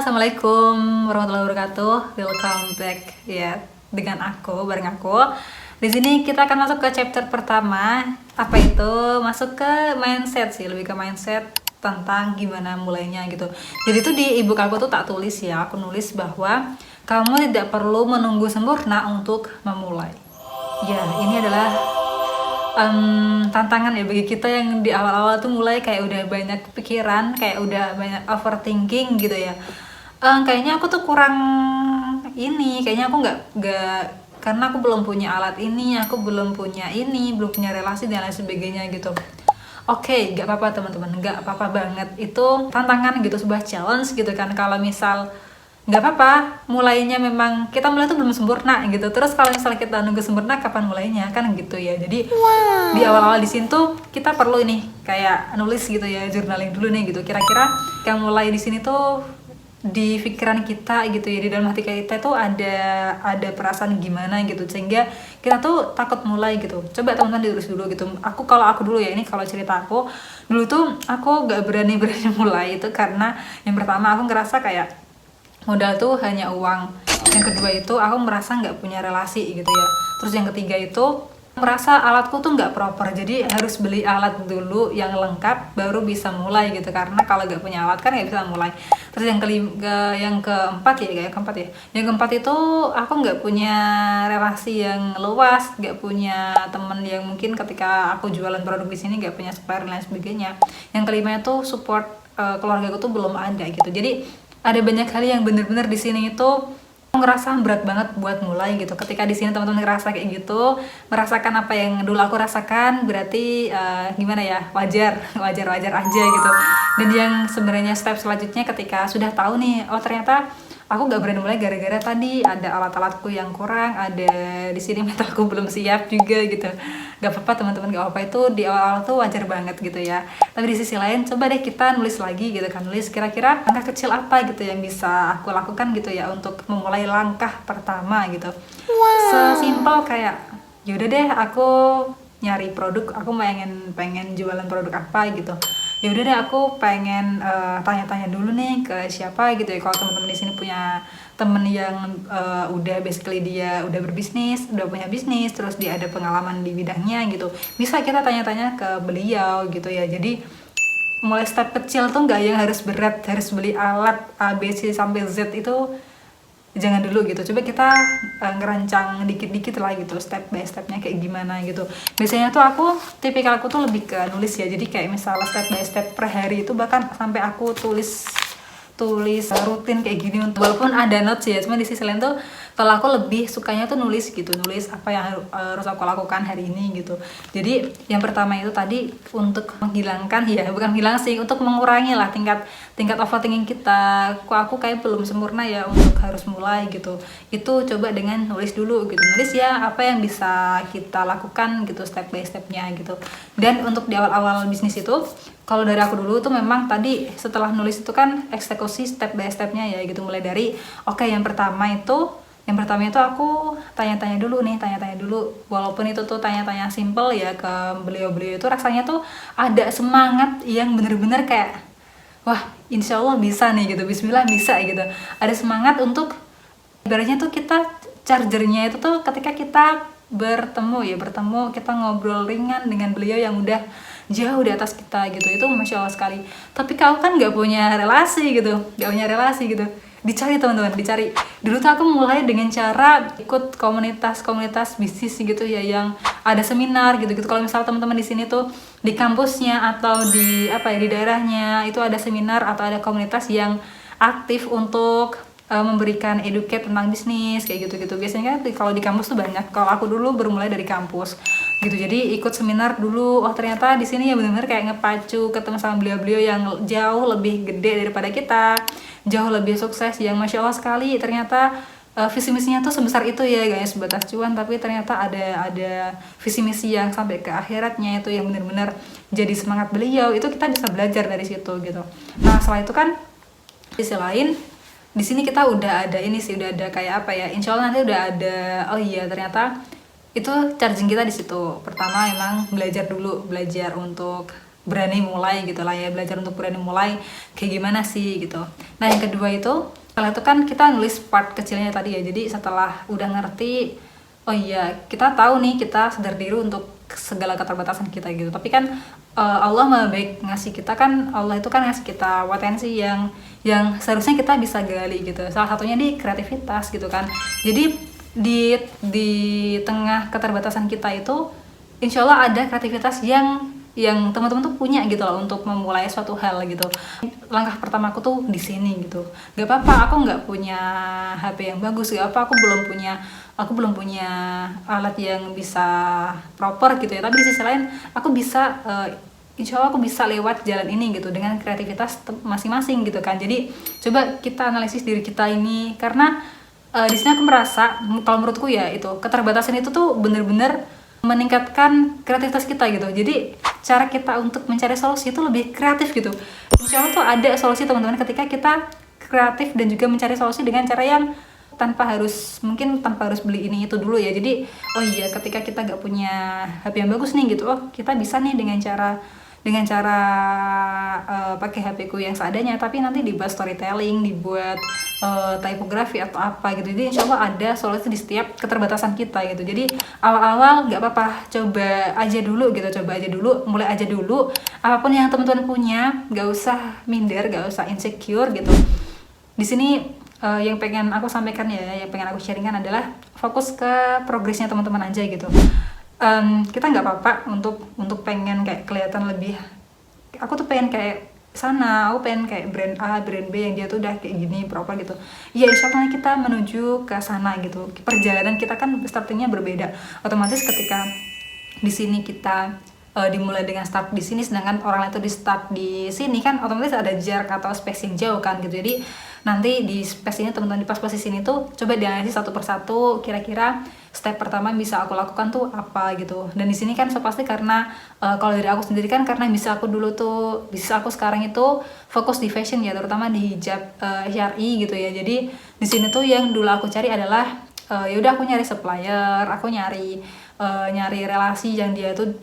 Assalamualaikum warahmatullahi wabarakatuh. Welcome back ya bareng aku. Di sini kita akan masuk ke chapter pertama. Apa itu? Masuk ke mindset sih, lebih ke mindset tentang gimana mulainya gitu. Jadi tuh di ebook aku tuh tak tulis ya, aku nulis bahwa kamu tidak perlu menunggu sempurna untuk memulai. Ya, ini adalah tantangan ya bagi kita yang di awal-awal tuh mulai kayak udah banyak pikiran, kayak udah banyak overthinking gitu ya. Kayaknya aku tuh kurang kayaknya aku nggak karena aku belum punya alat ini, aku belum punya ini, belum punya relasi dan lain sebagainya gitu. Oke, nggak apa-apa teman-teman, nggak apa-apa banget. Itu tantangan gitu, sebuah challenge gitu kan. Kalau misal nggak apa-apa, mulainya memang kita mulai tuh belum sempurna gitu. Terus kalau misalnya kita nunggu sempurna, kapan mulainya kan gitu ya. Jadi di awal-awal di sini tuh kita perlu ini kayak nulis gitu ya, journaling dulu nih gitu. Kira-kira yang mulai di sini tuh di pikiran kita gitu ya, di dalam hati kita tuh ada perasaan gimana gitu sehingga kita tuh takut mulai gitu. Coba teman-teman ditulis dulu gitu. Kalau aku dulu ya, ini kalau cerita aku dulu tuh aku gak berani mulai itu karena yang pertama aku ngerasa kayak modal tuh hanya uang, yang kedua itu aku merasa nggak punya relasi gitu ya, terus yang ketiga itu merasa alatku tuh nggak proper, jadi harus beli alat dulu yang lengkap baru bisa mulai gitu, karena kalau nggak punya alat kan nggak bisa mulai. Terus yang keempat itu aku nggak punya relasi yang luas, nggak punya temen yang mungkin ketika aku jualan produk di sini nggak punya supplier dan lain sebagainya. Yang kelima itu support keluarga aku tuh belum ada gitu. Jadi ada banyak hal yang bener-bener di sini itu aku ngerasa berat banget buat mulai gitu. Ketika di sini teman-teman ngerasa kayak gitu, merasakan apa yang dulu aku rasakan, berarti gimana ya, wajar aja gitu. Dan yang sebenarnya step selanjutnya ketika sudah tahu nih, oh ternyata aku gak berani mulai gara-gara tadi ada alat-alatku yang kurang, ada di sini mentalku belum siap juga gitu. Gak apa-apa teman-teman, gak apa-apa, itu di awal-awal tuh wajar banget gitu ya. Tapi di sisi lain coba deh kita nulis lagi gitu kan, nulis kira-kira langkah kecil apa gitu yang bisa aku lakukan gitu ya untuk memulai langkah pertama gitu. Sesimpel kayak yaudah deh aku nyari produk, aku pengen jualan produk apa gitu. Ya udah deh aku pengen tanya-tanya dulu nih ke siapa gitu ya. Kalau teman-teman di sini punya temen yang udah basically dia udah berbisnis, udah punya bisnis, terus dia ada pengalaman di bidangnya gitu, bisa kita tanya-tanya ke beliau gitu ya. Jadi mulai step kecil tuh nggak yang harus berat, harus beli alat A, B, C sampai Z, itu jangan dulu gitu. Coba kita ngerancang dikit-dikit lah gitu, step by stepnya kayak gimana gitu. Biasanya tuh tipikal aku tuh lebih ke nulis ya, jadi kayak misalnya step by step per hari itu bahkan sampai aku tulis rutin kayak gini. Walaupun ada notes ya, cuma di sisi lain tuh kalau aku lebih sukanya tuh nulis gitu, nulis apa yang harus aku lakukan hari ini gitu. Jadi yang pertama itu tadi untuk menghilangkan, ya bukan hilang sih, untuk mengurangi lah tingkat overthinking kita. Aku kayak belum sempurna ya untuk harus mulai gitu. Itu coba dengan nulis dulu gitu, nulis ya apa yang bisa kita lakukan gitu, step by stepnya gitu. Dan untuk di awal-awal bisnis itu, kalau dari aku dulu tuh memang tadi setelah nulis itu kan eksekusi step by stepnya ya gitu. Mulai dari yang pertama itu aku tanya-tanya dulu, walaupun itu tuh tanya-tanya simple ya ke beliau-beliau, itu rasanya tuh ada semangat yang bener-bener kayak wah insya Allah bisa nih gitu, bismillah bisa gitu. Ada semangat untuk ibaratnya tuh kita chargernya itu tuh ketika kita bertemu kita ngobrol ringan dengan beliau yang udah jauh di atas kita gitu. Itu masya Allah sekali. Tapi kau kan gak punya relasi gitu, dicari teman-teman, dicari. Dulu tuh aku mulai dengan cara ikut komunitas bisnis gitu ya, yang ada seminar gitu. Kalau misal teman-teman di sini tuh di kampusnya atau di daerahnya itu ada seminar atau ada komunitas yang aktif untuk memberikan educate tentang bisnis kayak gitu. Biasanya kan kalau di kampus tuh banyak. Kalau aku dulu bermulai dari kampus gitu, jadi ikut seminar dulu. Oh ternyata di sini ya benar-benar kayak ngepacu ketemu sama beliau-beliau yang jauh lebih gede daripada kita, jauh lebih sukses, yang masya Allah sekali. Ternyata visi misinya tuh sebesar itu ya guys, sebatas cuan, tapi ternyata ada visi misi yang sampai ke akhiratnya itu, yang benar-benar jadi semangat beliau. Itu kita bisa belajar dari situ gitu. Nah setelah itu kan sisi lain di sini kita udah ada udah ada kayak insya Allah nanti udah ada, oh iya ternyata itu charging kita di situ. Pertama emang belajar untuk berani mulai gitu lah ya, belajar untuk berani mulai kayak gimana sih gitu. Nah yang kedua itu Setelah itu kan kita nulis part kecilnya tadi ya, jadi setelah udah ngerti, oh iya kita tahu nih, kita sadar diri untuk segala keterbatasan kita gitu. Tapi kan Allah maha baik ngasih kita, kan Allah itu kan ngasih kita potensi yang seharusnya kita bisa gali gitu. Salah satunya di kreativitas gitu kan. Jadi di tengah keterbatasan kita itu, insya Allah ada kreativitas yang teman-teman tuh punya gitu loh untuk memulai suatu hal gitu. Langkah pertama aku tuh di sini gitu. Gak apa-apa aku nggak punya HP yang bagus, gak apa, aku belum punya alat yang bisa proper gitu ya. Tapi di sisi lain aku bisa, insya Allah aku bisa lewat jalan ini gitu dengan kreativitas masing-masing gitu kan. Jadi coba kita analisis diri kita ini, karena di sini aku merasa, kalau menurutku ya, itu keterbatasan itu tuh bener-bener meningkatkan kreativitas kita gitu. Jadi cara kita untuk mencari solusi itu lebih kreatif gitu. Insya Allah tuh ada solusi teman-teman ketika kita kreatif dan juga mencari solusi dengan cara yang tanpa harus beli ini itu dulu ya. Jadi oh iya, ketika kita gak punya HP yang bagus nih gitu, oh kita bisa nih dengan cara pakai HP ku yang seadanya, tapi nanti dibuat storytelling, dibuat tipografi atau apa gitu. Jadi insya Allah ada solusi di setiap keterbatasan kita gitu. Jadi awal-awal gak apa-apa, coba aja dulu, mulai aja dulu. Apapun yang teman-teman punya, gak usah minder, gak usah insecure gitu. Di sini yang pengen aku sampaikan ya, yang pengen aku sharingkan adalah fokus ke progresnya teman-teman aja gitu. Kita nggak apa-apa untuk pengen kayak kelihatan lebih, aku tuh pengen kayak sana, aku pengen kayak brand A, brand B yang dia tuh udah kayak gini proper gitu. Iya, insya Allah kita menuju ke sana gitu. Perjalanan kita kan startingnya berbeda. Otomatis ketika di sini kita dimulai dengan start di sini, sedangkan orang lain itu di start di sini, kan otomatis ada jarak atau space yang jauh kan gitu. Jadi nanti di space ini teman-teman, di pas posisi ini tuh coba dianalisis satu persatu, kira-kira step pertama yang bisa aku lakukan tuh apa gitu. Dan di sini kan pasti karena kalau dari aku sendiri kan, karena bisa aku sekarang itu fokus di fashion ya, terutama di hijab syar'i gitu ya. Jadi di sini tuh yang dulu aku cari adalah ya udah, aku nyari supplier, aku nyari relasi yang dia tuh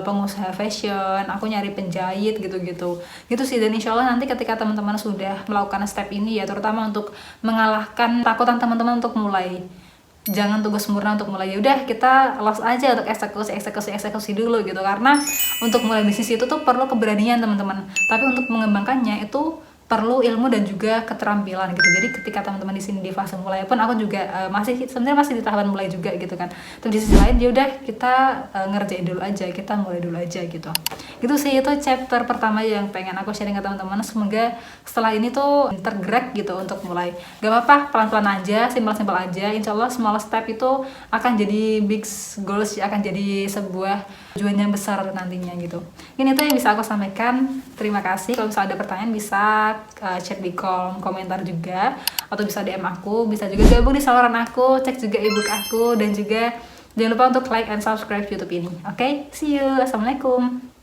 pengusaha fashion, aku nyari penjahit gitu sih. Dan insya Allah nanti ketika teman-teman sudah melakukan step ini ya, terutama untuk mengalahkan takutan teman-teman untuk mulai, jangan tunggu sempurna untuk mulai, ya udah kita los aja untuk eksekusi dulu gitu. Karena untuk mulai bisnis itu tuh perlu keberanian teman-teman, tapi untuk mengembangkannya itu perlu ilmu dan juga keterampilan gitu. Jadi ketika teman-teman di sini di fase mulai pun, aku juga sebenarnya masih di tahapan mulai juga gitu kan. Tapi di sisi lain ya udah kita ngerjain dulu aja, kita mulai dulu aja gitu. Gitu sih, itu chapter pertama yang pengen aku sharing ke teman-teman. Semoga setelah ini tuh tergerak gitu untuk mulai. Gak apa-apa, pelan-pelan aja, simpel-simpel aja. Insya Allah small step itu akan jadi big goals, akan jadi sebuah tujuan yang besar nantinya gitu. Ini tuh yang bisa aku sampaikan. Terima kasih. Kalau misalnya ada pertanyaan bisa chat di kolom komentar juga, atau bisa DM aku, bisa juga gabung di saluran aku, cek juga ebook aku, dan juga jangan lupa untuk like and subscribe YouTube ini. Oke, see you. Assalamualaikum.